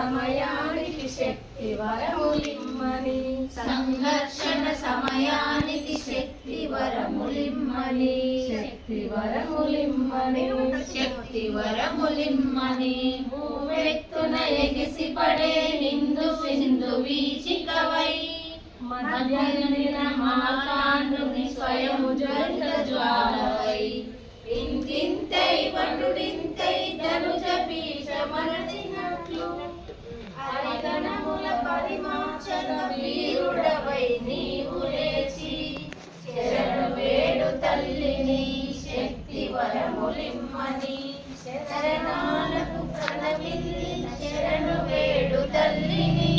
సమయానికి శక్తి వరములిమ్మని సంఘర్షణ సమయానికి శక్తి వరములిమ్మని శక్తి వరములిమ్మని శక్తి వరములిమ్మని మూవెత్తున ఎగిసి పడే నిందు సింధు వీచికవై మధ్యనిన మార్తాండుని స్వయము జ్వలిత జ్వాలవై ఇంతింతై వటుడింతై ధనుజ పీచ మరచినట్లు హరిగణముల పరిమాచల వీరుడవై నీవు లేచి శరణు వేడు తల్లిని శక్తి వరములిమ్మని శరణాలకు ప్రణమిల్లిన శరణు వేడు తల్లిని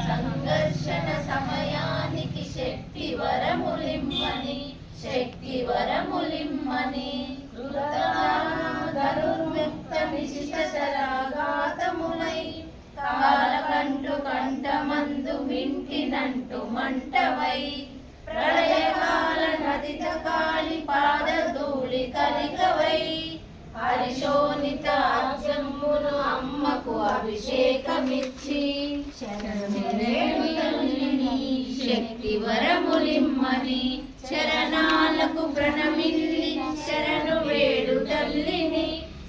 సంఘర్షణ సమయానికి శక్తి వరములిమ్మని శక్తి వరములిమ్మని ధనుర్ముక్త నిశితరాఘాతములై కాలకంటు కంఠమందు మింటినంటు మంటవై ప్రళయకాల నదిత కాళి పాదధూళి కలికవై హరిశోణిత అర్జమ్మును అమ్మకు అభిషేకమిచ్చి శక్తి వరములిమ్మని చరణాలకు ప్రణమిల్లి శరణు వేడు తల్లిని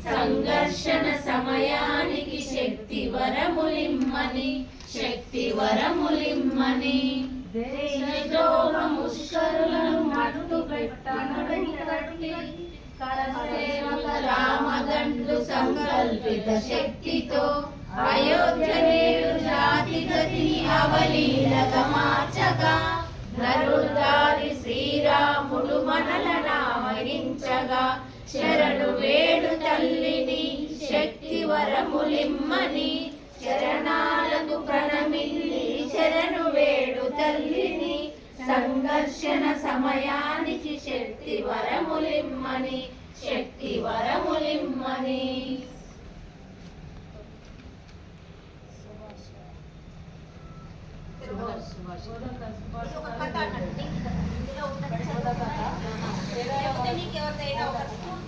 సంఘర్షణ సమయానికి శక్తి వరములిమ్మని శక్తి వరములిమ్మని దేశద్రోహ ముష్కరులను మట్టు పెట్టనట్టి కరసేవక రామదండు సంకల్పిత శక్తితో అయోధ్య నేడు జాతి గతిని అవలీలగా మార్చగా నరుదారి శ్రీరాముడు మనలను ఆవరించగా శరణు వేడు తల్లిని శక్తి వరములిమ్మని శరణాలకు ప్రణమిల్లి శరణు వేడు తల్లిని సంఘర్షణ సమయానికి శక్తి వరములిమ్మని శక్తి వరములిమ్మని కథ